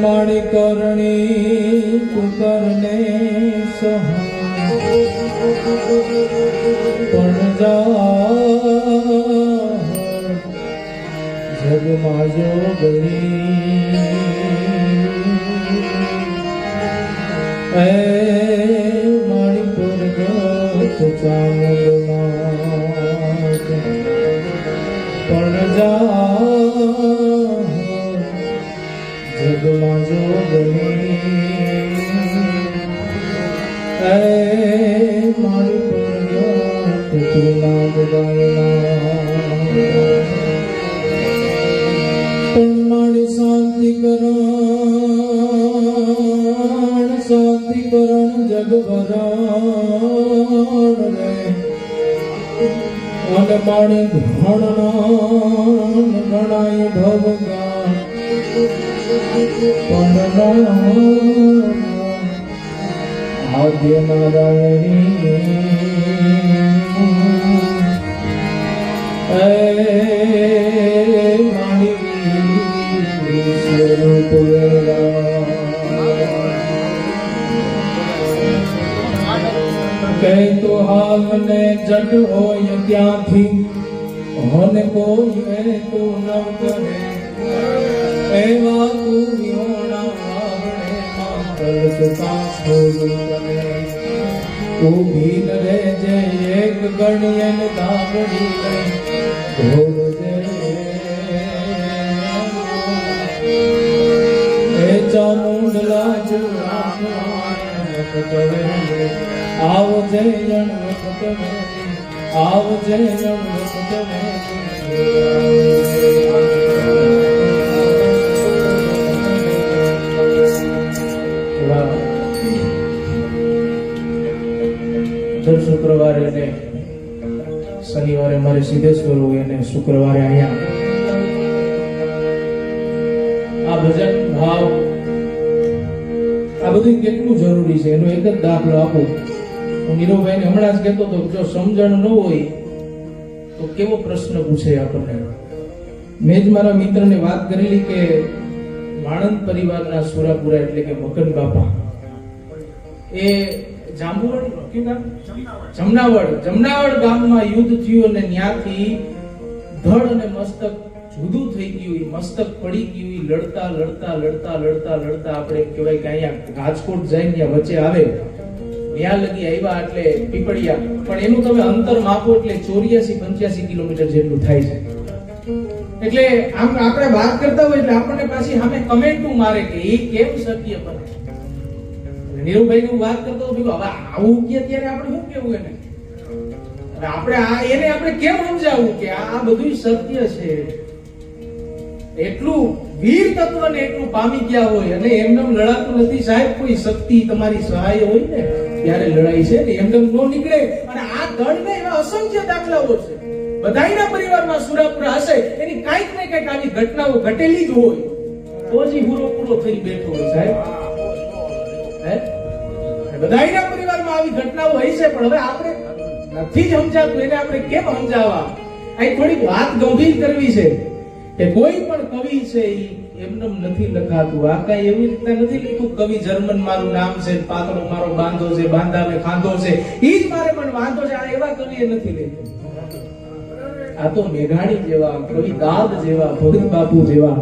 મારી કરણી તું કરને સહાય પણ જા જગમાં જોગણી એ મારી પ્રગટ ચામુંડમાં પણ જા જગમાં જોગણી એ મારી પ્રગટ તું નામ ગાયના પણ મારી શાંતિ કરણ જગભરણ રે અને મારી ઘણ ગણાય ભવગાન પણ આદ્ય નારાયણી એ મારી સ્વરૂપ કઈ તો હાલને જટ હોય ત્યાંથી હોને કોઈ એ તો ન કરે એવા તું વિહોણા આવડે માતર સુપાસ હોયું કરે ઊભી ન રહેજે એક ગણ્યન દાબડી લઈ ઢોળજે એ ચામુંડલા આવજે જન્મત મેલી આવજે જન્મત દર શુક્રવારે ને શનિવારે મારે સિદ્ધેશ્વર હોય અને શુક્રવારે અહીંયા આ ભજન ભાવ આ બધું કેટલું જરૂરી છે એનો એક જ દાખલો આપું. હું નીરવભાઈને હમણાં જ કહેતો હતો જો સમજણ ન હોય તો કેવો પ્રશ્ન પૂછે આપણને. મેં જ મારા મિત્રને વાત કરેલી કે વાણંદ પરિવારના સુરાપુરા એટલે કે મકન બાપા એ જમનાવડ ગામમાં યુદ્ધ થયું અને ત્યાંથી ધડ અને મસ્તક જુદું થઈ ગયું, મસ્તક પડી ગયું. લડતા લડતા લડતા લડતા લડતા આપણે કહેવાય કે અહીંયા રાજકોટ જઈને ત્યાં વચ્ચે આવે ત્યાં લગી આવ્યા એટલે પીપળિયા, પણ એનું તમે અંતર માપો એટલે 84-85 કિલોમીટર જેટલું થાય છે. એટલે આમ આપણે વાત કરતા હોય એટલે આપણને પાછી સામે કમેન્ટો મારે કે એ કેમ શક્ય બને. નીરુભાઈ ની વાત કરતો હતો હવે આવું કે ત્યારે આપણે શું કેવું એને આપણે એને આપણે કેમ સમજાવવું કે આ બધું સત્ય છે. એટલું વીર તત્વ ને એટલું પામી ગયા હોય અને એમને લડાતું નથી સાહેબ. કોઈ શક્તિ તમારી સહાય હોય ને ત્યારે લડાઈ છે ને એમને નો નીકળે. અને આ દળ ને એવા અસંખ્ય દાખલાઓ છે. બધાયના પરિવારમાં સુરાપુરા હશે એની કાંઈક ને કંઈક આવી ઘટનાઓ ઘટેલી જ હોય તો જ પૂરો થઈ બેઠો હોય સાહેબ. બધાયના પરિવારમાં આવી ઘટનાઓ હોય છે પણ હવે આપણે નથી જ સમજાતું એને આપણે કેમ સમજાવવા. આ થોડીક વાત ગંભીર કરવી છે કે કોઈ પણ કવિ છે એમને નથી લખાતું. આ કઈ એવી રીતે નથી લખ્યું કવિ જર્મન મારું નામ છે, પાતળો મારો બાંધો છે, બાંધાને ખાંધો છે, ઈ જ મારે પણ વાંધો છે. આ એવા કવિએ નથી લખ્યું. આ તો મેઘાણી જેવા, કવિ દાદ જેવા, ભગત બાપુ જેવા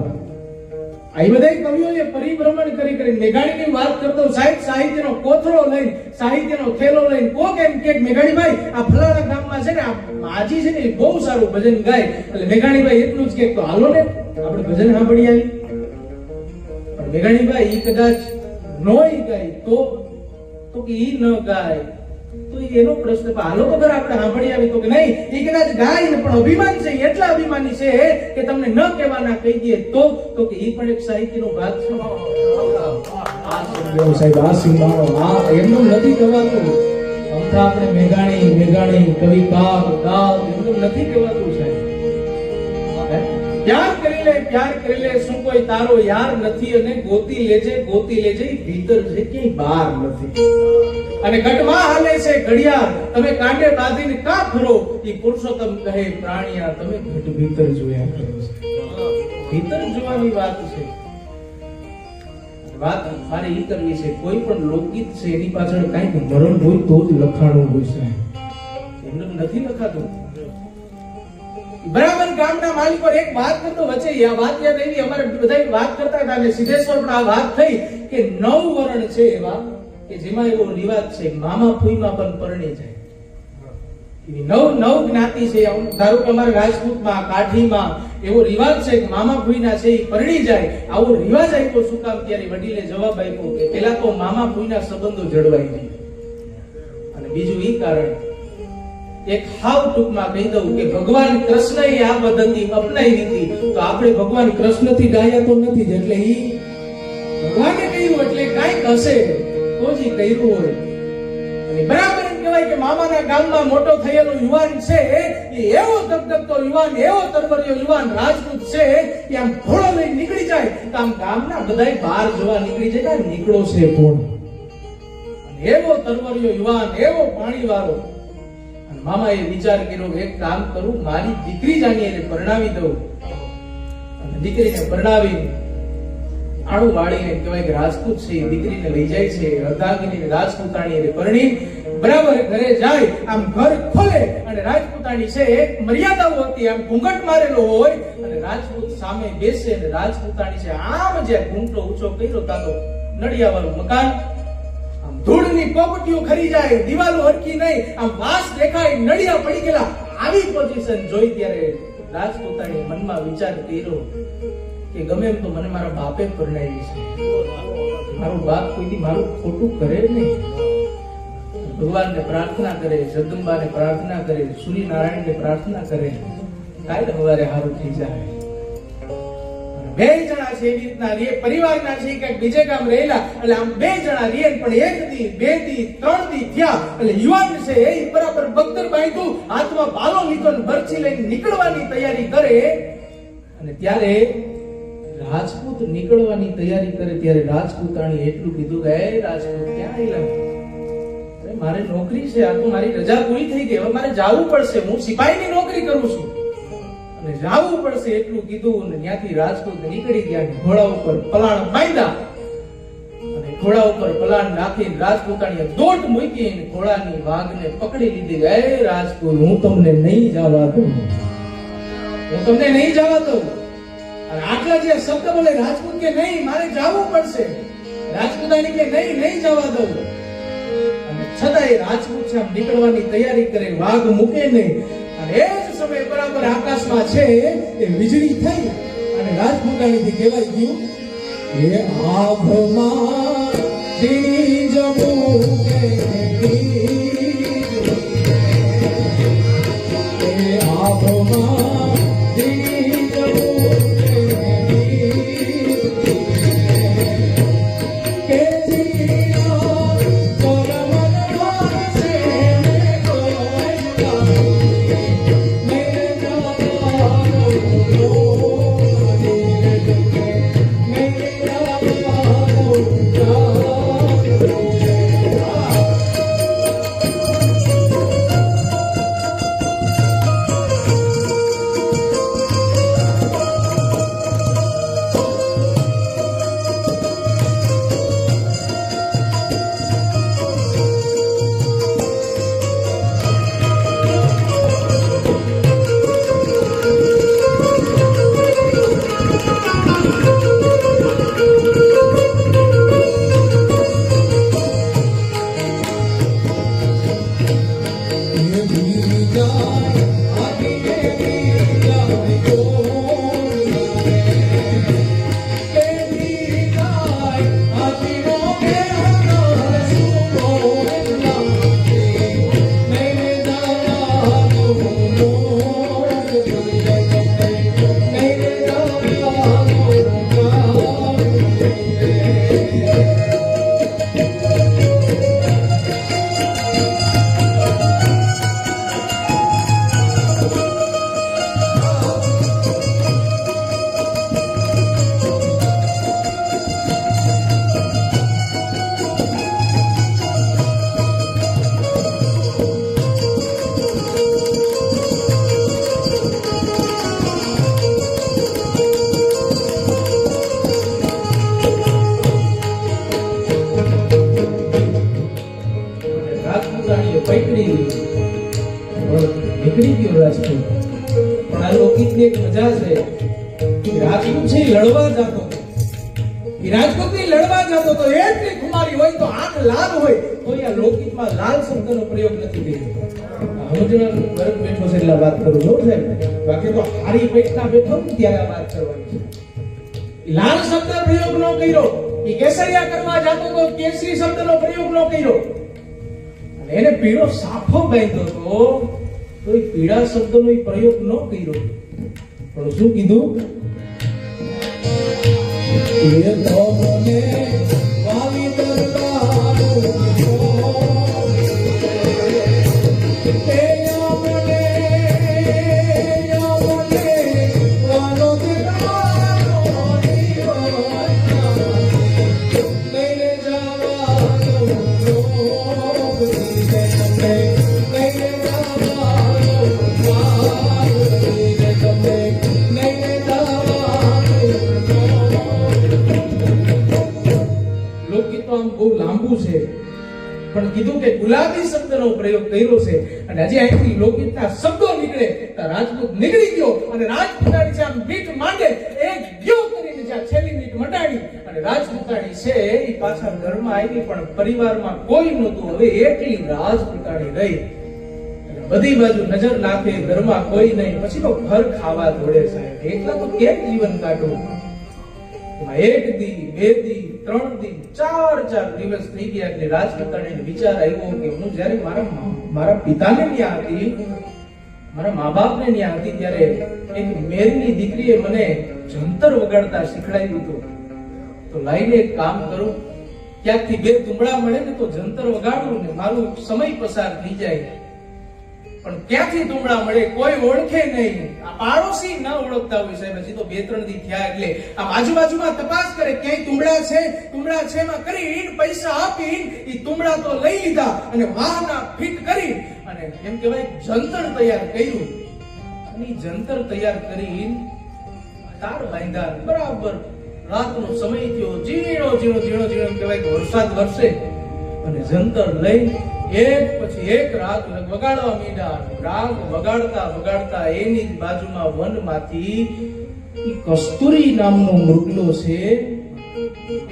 આ બધા કવિઓએ પરિભ્રમણ કરી મેઘાણીની વાત કરતો સાહેબ સાહિત્યનો કોથળો લઈને, સાહિત્યનો થેલો લઈને કોક એમ કે મેઘાણીભાઈ આ ફલાણા ગામમાં છે ને આ માજી છે ને બહુ સારું ભજન ગાય, એટલે મેઘાણીભાઈ એટલું જ કે તો હાલો ને આપણે ભજન સાંભળી આવી. પણ મેઘાણીભાઈ ઈ કદાચ નોય ગાય તો કે ઈ ન ગાય તો એનો પ્રશ્ન હાલો તો ખરા આપણે સાંભળી આવી તો કે નહીં ઈ કદાચ ગાય ને પણ અભિમાન છે, એટલા અભિમાની છે કે તમને ન કહેવાના કહી દે તો કે ઈ પણ એક સાહિત્યનો ભાગ છે. સાહેબ આ સીમાનો આ એમનું નથી કહેવાતું. અમથા આપણે મેઘાણી કવિકાર દાદ એમનું નથી કહેવાતું સાહેબ. પ્યાર કરી લે શું કોઈ તારો યાર નથી, અને ગોતી લેજે ભીતર છે ક્યાંય બહાર નથી. અને ઘટમાં હાલે છે ઘડિયાળ, તમે કાંડે બાંધીને કા ફરો, ઈ પુરુષોત્તમ કહે પ્રાણિયા તમે ઘટ ભીતર જોયા કરો. ભીતર જોવાની વાત છે. વાત મારે ઈ કરવી છે કોઈ પણ લોકગીત છે એની પાછળ કંઈક મરણ હોય તો જ લખાણું હોય છે, એમને નથી લખાતું. બરાબર ગામના માલિકો એક વાત કરતો વચ્ચે આ વાત યાદ આવી, અમારે બધા વાત કરતા હતા અને સિદ્ધેશ્વર પણ આ વાત થઈ કે 9 વર્ણ છે એવા કે જેમાં એવો રિવાજ છે મામા ફૂઈમાં પણ પરણી જાય. એવી 9 જ્ઞાતિ છે. ધારો કે અમારા રાજપૂતમાં, કાઠીમાં એવો રિવાજ છે કે મામા ફૂઈના છે એ પરણી જાય. આવો રિવાજ આપ્યો શું કામ? ત્યારે વડીલે જવાબ આપ્યો કે પેલા તો મામા ફૂઈના સંબંધો જળવાઈ જાય, અને બીજું ઈ કારણ એક હાવ ટૂંકમાં કહી દઉં કે ભગવાન કૃષ્ણએ આ પદ્ધતિ અપનાવી હતી તો આપણે ભગવાન કૃષ્ણથી ડાયા તો નથી જ, એટલે ઈ ભગવાને કહ્યું એટલે કાંઈક હશે તો જ કર્યું હોય. અને બરાબર એમ કહેવાય કે મામાના ગામમાં મોટો થયેલો યુવાન છે એ એવો ધગધગતો યુવાન, એવો તરવરિયો યુવાન રાજપૂત છે કે આમ ઘોડો લઈને નીકળી જાય તો આમ ગામના બધાય બહાર જોવા નીકળી જાય કે નીકળો છે કોણ. એવો તરવરિયો યુવાન, એવો પાણીવાળો. મામાએ વિચાર કર્યો એક કામ કરું, મારી દીકરી જાની એને પરણાવી દઉં. અને દીકરીને પરણાવી આણું વાળીને કહેવાય કે રાજપૂત છે દીકરીને લઈ જાય છે, અર્ધાંગીની રાજપૂતાણી એને પરણી બરાબર ઘરે જાય. આમ ઘર ખોલે અને રાજપૂતાણી છે એક મર્યાદાઓ હતી, આમ ઘૂંઘટ મારેલો હોય અને રાજપૂત સામે બેસે અને રાજપૂતાણી છે આમ જે ઘૂંટો ઊંચો કર્યો તાતો નડિયાવાળું મકાન, ધૂળની પોપટીઓ ખરી જાય, દિવાલો હરકી નહીં, આમ વાસ દેખાય, નડિયા પડી ગયેલા. આવી પોઝિશન જોઈ ત્યારે રાજપૂતાણીએ મનમાં વિચાર કર્યો કે ગમે એમ તો મને મારા બાપે પરણાવી છે, મારો બાપ કોઈથી મારું ખોટું કરે નહીં. ભગવાનને પ્રાર્થના કરે, જગદંબાને પ્રાર્થના કરે, સૂર્યનારાયણને પ્રાર્થના કરે, કાલે સવારે સારું થઈ જાય. બે જણા છે એવી રીતના રે, પરિવારના છે કે બીજે ગામ રહેલા, એટલે આમ બે જણા રે પણ 1 દી 2 દી 3 દી થયા એટલે યુવાન છે એ બરાબર બગદર બાંધ્યું, હાથમાં ભાલો લીધો ને બરછી લઈને નીકળવાની તૈયારી કરે. અને ત્યારે રાજપૂત નીકળવાની તૈયારી કરે ત્યારે રાજપૂતાણી એટલું કીધું કે એ રાજપૂત ક્યાં આયલા? મારે નોકરી છે, આ તો મારી રજા પૂરી થઈ ગઈ, હવે મારે જાવું પડશે, હું સિપાહીની નોકરી કરું છું અને જાવું પડશે એટલું કીધું. અને ત્યાંથી રાજપૂત નીકળી ગયા, ઘોડા ઉપર પલાણ બાંધ્યા અને ઘોડા ઉપર પલાણ નાખી રાજપૂતાણીએ દોટ મૂકી અને ઘોડાની વાઘને પકડી લીધી. એ રાજપૂત હું તમને નહીં જવા દઉં, હું તમને નહીં જવા દઉં. અને આટલા જે શબ્દ બોલે રાજપૂત કે નહીં મારે જાવું પડશે, રાજપૂતાણી કે નહીં જવા દઉં. અને છતાંય રાજપૂત છે આમ નીકળવાની તૈયારી કરે, વાઘ મૂકે નહીં. અને એ જ સમય બરાબર આકાશમાં છે એ વીજળી થઈ અને રાજપૂતાણીથી કહેવાય ગયું એ આભમાં જી જમું કે આભમાં જી જમું કે લોકગીતની એક મજા છે. રાજપૂત છે એ લડવા જતો હતો. એ રાજપૂતની લડવા જતો તો એટલી ખુમારી હોય તો આંખ લાલ હોય તો આ લોકગીતમાં લાલ શબ્દનો પ્રયોગ નથી કર્યો. હું જ ગરમ બેઠો છે એટલે વાત કરું છું સાહેબ. બાકી તો હારી પેટના બેઠો ને ત્યારે આ વાત કરવાની છે. લાલ શબ્દ પ્રયોગ ન કર્યો. એ કેસરિયા કરવા જતો તો કેસરી શબ્દનો પ્રયોગ ન કર્યો. અને એને પીળો સાફો બાંધ્યો તો એ પીળા શબ્દનો પ્રયોગ ન કર્યો. પણ શું કીધું? એ તો મને વાલી દરબારો પણ કીધું કે ગુલાબી શબ્દનો પ્રયોગ કર્યો છે. અને હજી અહીંથી લોકગીતના શબ્દો નીકળે તો રાજપૂત નીકળી ગયો અને રાજપૂતાણી છે આમ મીઠ માંડે એક ગયો કરીને જ્યાં છેલ્લી મીઠ મટાડી અને રાજપૂતાણી છે એ પાછા ઘરમાં આવી પણ પરિવારમાં કોઈ નહોતું. હવે એકલી રાજપૂતાણી રહી. બધી બાજુ નજર નાખે ઘરમાં કોઈ નહીં. પછી તો ઘર ખાવા દોડે સાહેબ. એકલા તો કેમ જીવન કાઢવું? એક દી, બે દી, 3 દી, 4 દિવસ થઈ ગયા એટલે રાજપૂતાણીને વિચાર આવ્યો કે હું જ્યારે મારા પિતાને ત્યાં હતી, મારા મા બાપને ત્યાં હતી ત્યારે એક મેરની દીકરીએ મને જંતર વગાડતા શીખડાવ્યું હતું. તો લાઈને એક કામ કરું, ક્યાંકથી 2 તુંબડા મળે ને તો જંતર વગાડું ને મારું સમય પસાર થઈ જાય. પણ ક્યાંથી તુંબડા મળે કોઈ ઓળખે નહીં. આ પાડોશી ન ઓળખતા હોય સાહેબ. હજી તો 2-3 દી થયા એટલે આમ આજુબાજુમાં તપાસ કરે ક્યાંય તુંબડા છે માં કરી પૈસા આપી એ તુંબડા તો લઈ લીધા અને વાહના ફિટ કરી અને એમ કહેવાય જંતર તૈયાર કર્યું. અને જંતર તૈયાર કરી તાર બાંધ્યા. બરાબર રાતનો સમય થયો. ઝીણો કહેવાય કે વરસાદ વરસે અને જંતર લઈ એક પછી એક રાગ વગાડવા માંડ્યા. રાગ વગાડતા એની જ બાજુમાં વનમાંથી કસ્તુરી નામનો મૃગલો છે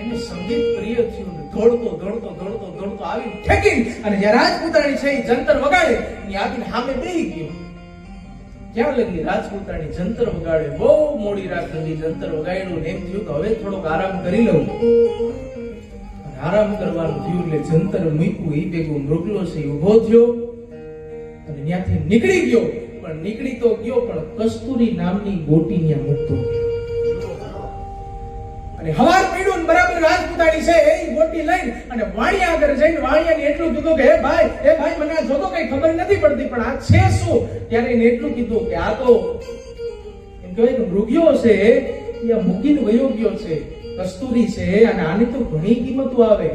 એને સંગીત પ્રિય થયું. દોડતો આવી ઠેકી અને જે રાજપૂતાણી છે એ જંતર વગાડે એની આવીને સામે બેહી ગયો. ક્યાં લગી રાજપૂતાણી જંતર વગાડે. બહુ મોડી રાત લગી જંતર વગાડ્યું ને એમ થયું કે હવે થોડોક આરામ કરી લઉં. આરામ કરવાનું થયું એટલે જંતર મૂક્યું. એ ભેગું મૃગલો છે ઉભો થયો અને ત્યાંથી નીકળી ગયો. પણ નીકળી તો ગયો પણ કસ્તુરી નામની ગોટી ત્યાં મૂકતો. અને હવાર પડ્યું ને બરાબર રાજપૂતાણી છે એ ગોટી લઈને અને વાણિયા આગળ જઈને વાણિયાને એટલું કીધું કે હે ભાઈ મને આ જોતો કઈ ખબર નથી પડતી પણ આ છે શું? ત્યારે એને એટલું કીધું કે આ તો એમ કહેવાય કે મૃગ્યો છે એ મૂકીને વયો ગયો છે. કસ્તુરી છે અને આની તો ઘણી કિંમતો આવે.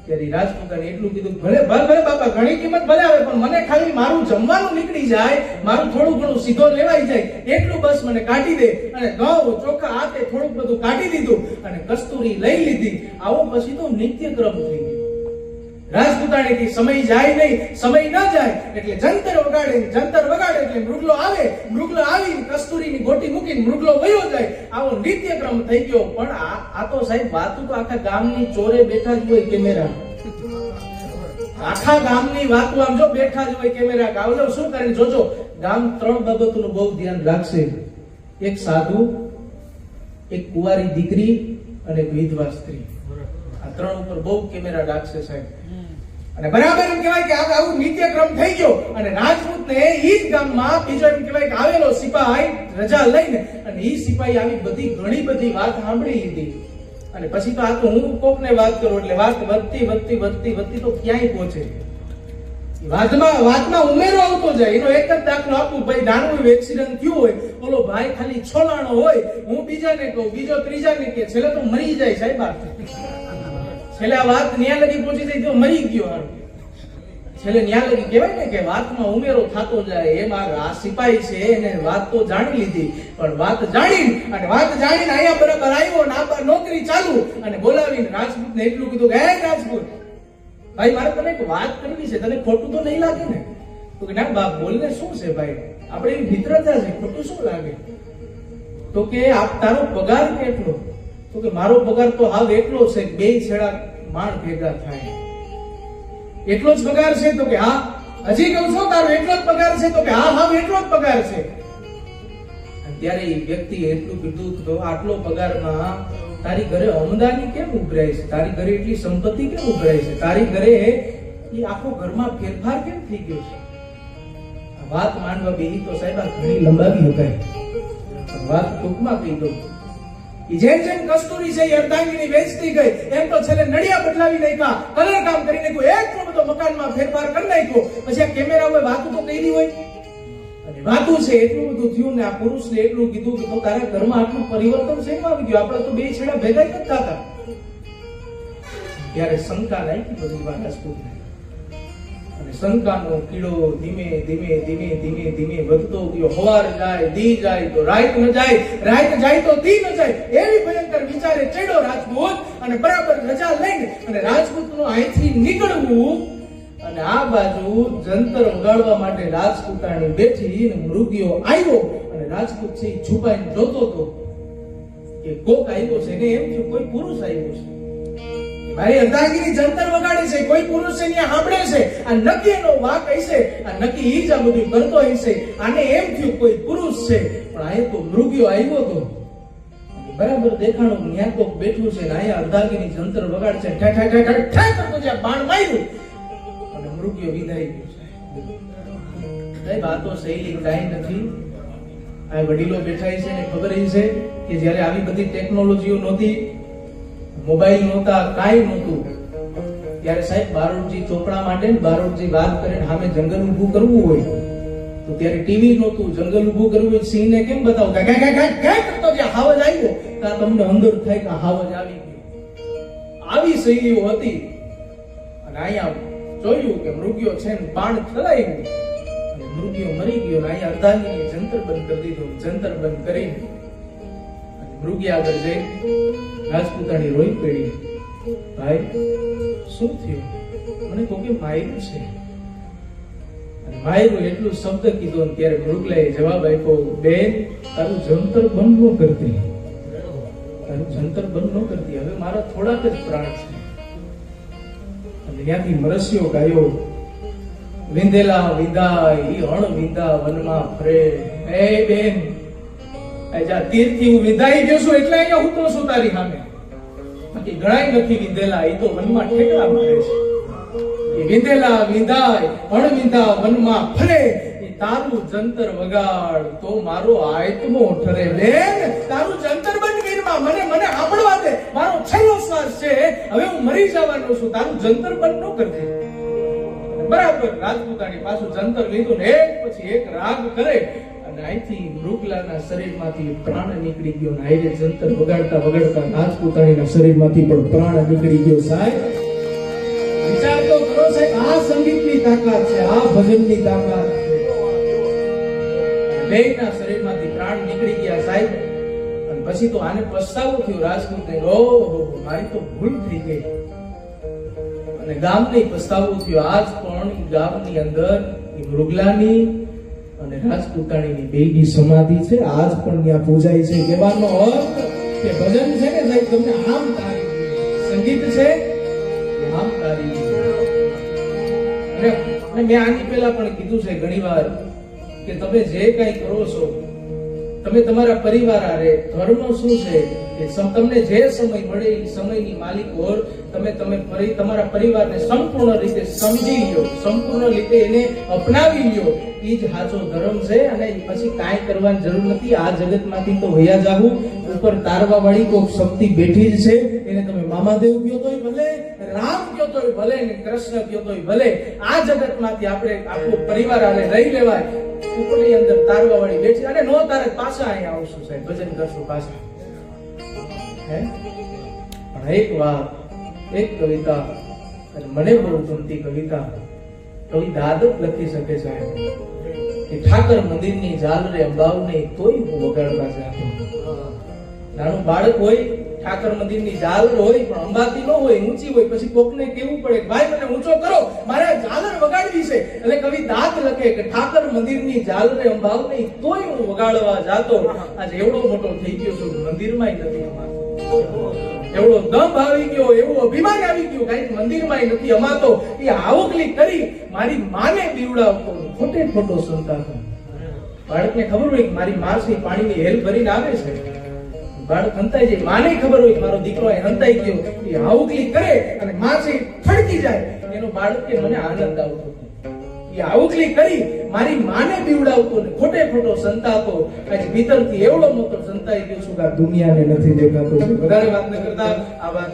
ત્યારે રાજપૂતાને એટલું કીધું ભલે બાપા ઘણી કિંમત ભલે આવે પણ મને ખાલી મારું જમવાનું નીકળી જાય, મારું થોડું ઘણું સીધો લેવાઈ જાય એટલું બસ મને કાઢી દે. અને ઘઉં ચોખા આતે થોડુંક બધું કાઢી દીધું અને કસ્તુરી લઈ લીધી. આવો પછી તો નિત્યક્રમ થઈ ગયો. રાજપૂતાણીથી સમય જાય નહીં. સમય ન જાય એટલે જંતર વગાડે એટલે મૃગલો આવી કસ્તુરીની ગોટી મૂકીને મૃગલો વયો જાય. આવો નિત્યક્રમ થઈ ગયો. પણ આ તો સાહેબ વાતું તો આખા ગામની ચોરે બેઠા જ હોય કેમેરા. આખા ગામની વાતો આમ જો બેઠા જ હોય કેમેરા. ગાવલો શું કરે જોજો. ગામ 3 બાબતોનું બહુ ધ્યાન રાખશે. એક સાધુ, એક કુંવારી દીકરી અને એક વિધવા સ્ત્રી. આ 3 ઉપર બહુ કેમેરા રાખશે સાહેબ. અને બરાબર એમ કહેવાય કે આવું નિત્યક્રમ થઈ ગયો. અને રાજપૂતને ઈ જ ગામમાં બીજો એમ કહેવાય કે આવેલો સિપાહી રજા લઈને અને ઈ સિપાહી આવી ઘણી બધી વાત સાંભળી લીધી. અને પછી તો આ તો હું કોકને વાત કરું એટલે વાત વધતી તો ક્યાંય પહોંચે. વાતમાં ઉમેરો આવતો જાય. એનો એક જ દાખલો આપું. ભાઈ નાનું એક્સિડન્ટ થયું હોય, બોલો ભાઈ ખાલી છોલાણો હોય, હું બીજાને કહું, બીજો ત્રીજાને કે છેલ્લે તો મરી જાય સાહેબ. છેલ્લે આ વાત ન્યા લગી પહોંચી જાય તો મરી ગયો. છેલ્લે ન્યા લગી કહેવાય ને કે વાતમાં ઉમેરો થતો જાય. એમાં આ સિપાહી છે એને વાત તો જાણી લીધી પણ વાત જાણીને અહીંયા બરાબર આવ્યો ને આ નોકરી ચાલુ અને બોલાવીને રાજપૂતને એટલું કીધું કે હે રાજપૂત ભાઈ મારે તને એક વાત કરવી છે, તને ખોટું તો નહીં લાગે ને? તો કે ના બાપ બોલ ને, શું છે ભાઈ? આપણે એવી મિત્રતા છે, ખોટું શું લાગે? તો કે તારો પગાર કેટલો? તો કે મારો પગાર તો હાવ એટલો છે, બે છેડા માણ ભેગા થાય એટલો જ પગાર છે. તો કે હા. હજી કહું છો તારો એટલો જ પગાર છે? તો કે હા હાવ એટલો જ પગાર છે. ત્યારે એ વ્યક્તિ એટલું કીધું તો આટલો પગારમાં તારી ઘરે અમદાની કેમ ઉભરાય છે? તારી ઘરે એટલી સંપત્તિ કેમ ઉભરાય છે? તારી ઘરે એ આખો ઘરમાં ફેરફાર કેમ થઈ ગયો છે? વાત માંડવા બેહી તો સાહેબ ઘણી લંબાવી હકાય, વાત ટૂંકમાં કહી દઉં. જેમ જેમ કસ્તુરી છે અર્ધાંગીની વેચતી ગઈ એમ તો છેલ્લે નડિયા બદલાવી નાખ્યા, કલર કામ કરી નાખ્યું, એટલો બધો મકાનમાં ફેરફાર કરી નાખ્યો. પછી આ કેમેરા હોય વાતું તો કહી હોય, અને વાતું છે એટલું બધું થયું ને આ પુરુષને એટલું કીધું કે તો તારા ઘરમાં આટલું પરિવર્તન શેમાં આવી ગયું? આપણે તો બે છેડા ભેગા જ નતા થતા. ત્યારે શંકા લાગી બધી વાત રાજપૂતને, અને શંકાનો કીડો ધીમે ધીમે ધીમે ધીમે ધીમે વધતો ગયો. હવાર જાય, દી જાય તો રાત ન જાય, રાત જાય તો દી ન જાય, એવી ભયંકર વિચારે ચડ્યો રાજપૂત. અને બરાબર રજા લઈને અને રાજપૂતનું અહીંથી નીકળવું, અને આ બાજુ જંતર વગાડવા માટે રાજપૂતાણી બેઠી અને મૃગીઓ આવ્યો, અને રાજપૂત છે છુપાઈને જોતો હતો કે કોક આવ્યો છે ને એમ કે કોઈ પુરુષ આવ્યો છે, મારી અર્ધાંગીની જંતર વગાડે છે, કોઈ પુરુષ છે ત્યાં સાંભળે છે, આ નક્કી એનો વાક હશે, આ નક્કી ઈ જ આ બધું કરતો હશે. આને એમ થયું કોઈ પુરુષ છે, પણ અહીં તો મૃગીઓ આવ્યો હતો. બરાબર દેખાણું ત્યાં તો બેઠું છે ને અહીંયા અર્ધાંગીની જંતર વગાડશે, ઠા ઠા ઠા ઠા ઠા કરતો જ્યાં બાણ માર્યું અને મૃગીઓ વિદાય ગયો. સાહેબ આ તો શૈલી કાંઈ નથી. આ વડીલો બેઠા છે ને ખબર છે કે જ્યારે આવી બધી ટેકનોલોજીઓ નહોતી, મોબાઈલ નહોતા, કાંઈ નહોતું, ત્યારે સાહેબ બારોટજી ચોપડા માટે બારોટજી વાત કરે સામે જંગલ ઊભું કરવું હોય તો ત્યારે ટીવી નહોતું, જંગલ ઊભું કરવું હોય સિંહને કેમ બતાવું? કાંઈ કરતો જ્યાં હાવજ આવ્યો ત્યાં તમને અંદર થાય કે હાવજ આવી ગયો. આવી શૈલીઓ હતી. અને અહીંયા જોયું કે મૃગીઓ છે ને બાણ ચલાવ્યું અને મૃગીઓ મરી ગયો. અહીંયા અર્ધાંગીની જંતર બંધ કરી દીધું. જંતર બંધ કરીને મૃગી આગળ જઈ રાજપૂતાણી રોઈ પડી, ભાઈ શું થયું? મને કોકે માર્યું છે. અને માર્યું એટલું શબ્દ કીધો ને ત્યારે મૃગલાએ જવાબ આપ્યો, બેન તારું જંતર બંધ ન કરતી, તારું જંતર બંધ ન કરતી, હવે મારા થોડાક જ પ્રાણ છે. અને ત્યાંથી મરસ્યો ગાયો, વિંધેલા વિંધાય ઈ અણ વિંધા વનમાં ફરે. એ બેન આજા તીરથી હું વિંધાઈ ગયો છું એટલે અહીંયા હું તો છું તારી સામે, બાકી ગણાય નથી વિંધેલા, એ તો વનમાં ઠેકડા મારે છે. એ વિંધેલા વિંધાય અણ વિંધા વનમાં ફરે, એ તારું જંતર વગાડ તો મારો આત્મો ઠરે. બેન તારું જંતર બંધ કરીમાં મને સાંભળવા દે, મારો છેલ્લો શ્વાસ છે, હવે હું મરી જવાનો છું, તારું જંતર બંધ ન કરજે. બરાબર રાજપૂતાણી પાછું જંતર લીધું ને એક પછી એક રાગ કરે અને અહીંથી મૃગલાના શરીરમાંથી પ્રાણ નીકળી ગયો. ને આઈને જંતર વગાડતા વગાડતા રાજપૂતાણીના શરીરમાંથી પણ પ્રાણ નીકળી ગયો. સાહેબ વિચાર તો કરો સાહેબ, આ સંગીતની તાકાત છે, આ ભજનની તાકાત છે. બેયના શરીરમાંથી પ્રાણ નીકળી ગયા સાહેબ. અને પછી તો આને પસ્તાવો થયો રાજપૂતને, ઓહો મારી તો ભૂલ થઈ ગઈ. અને ગામને પસ્તાવો થયો. આજ પણ ગામની અંદર મૃગલાની અને રાજપૂતાણીની બેયની સમાધિ છે, આજ પણ ત્યાં પૂજાય છે. કહેવાનો અર્થ કે ભજન છે ને સાહેબ તમને આમ તારી, સંગીત છે આમ તારી. અને મેં આની પહેલા પણ કીધું છે ઘણીવાર કે તમે જે કંઈ કરો છો, તમે તમારા પરિવાર હારે, ધર્મ શું છે કે તમને જે સમય મળે એ સમયની માલિક હોર, તમે તમારા પરિવારને સંપૂર્ણ રીતે સમજી લો, સંપૂર્ણ રીતે એને અપનાવી લો, એ જ સાચો ધર્મ છે. અને પછી કાંઈ કરવાની જરૂર નથી. આ જગતમાંથી તો વયા જાવું, ઉપર તારવા વાળી કોઈક શક્તિ બેઠી જ છે, એને તમે મામાદેવ કહો તોય ભલે, રામ કહો તોય ભલે, ને કૃષ્ણ કહો તોય ભલે. આ જગતમાંથી આપણે આખો પરિવાર હારે રહી લેવાય. ઉપરની અંદર તારવા વાળી બેઠી, અને નો તારે પાછા અહીંયા આવશું સાહેબ, ભજન કરશું પાછા. પણ એક વાત, એક કવિતા, અને મને બહુ ગમતી કવિતા કવિ દાદત લખી શકે સાહેબ કે ઠાકર મંદિરની ઝાલ રે અંબાવને તોય હું વગાડવા જાતો. નાનું બાળક હોય ઠાકર મંદિરની ઝાલર હોય પણ અંબાતી ન હોય, ઊંચી હોય, પછી કોકને કેવું પડે કે ભાઈ મને ઊંચો કરો, મારે આ ઝાલર વગાડવી છે. એટલે કવિ દાંત લખે કે ઠાકર મંદિરની ઝાલરે અંબાવ નહીં તોય હું વગાડવા જાતો. આજે એવડો મોટો થઈ ગયો છું, મંદિરમાંય નથી અમાતો. એવડો દંભ આવી ગયો, એવું અભિમાન આવી ગયું, કઈ મંદિરમાંય નથી અમાતો. એ આવકલી કરી મારી માને બીવડાવતો, ખોટે ખોટો સંતાતો. બાળકને ખબર હોય કે મારી માં છે પાણીની હેલ ભરીને આવે છે, બાળક હંતાઈ જાય. માને ખબર હોય કે મારો દીકરો હંતાઈ ગયો, એ આવકલી કરે અને માં છે ફડકી જાય. એનો બાળક કે મને આનંદ આવતો, એ આવકલી કરી મારી માને બીવડાવતો ને ખોટે ખોટો સંતાતો. આજ ભીતરથી એવડો મોટો સંતાઈ ગયો છું કે આ દુનિયાને નથી દેખાતો. વધારે વાત ન કરતા આ વાત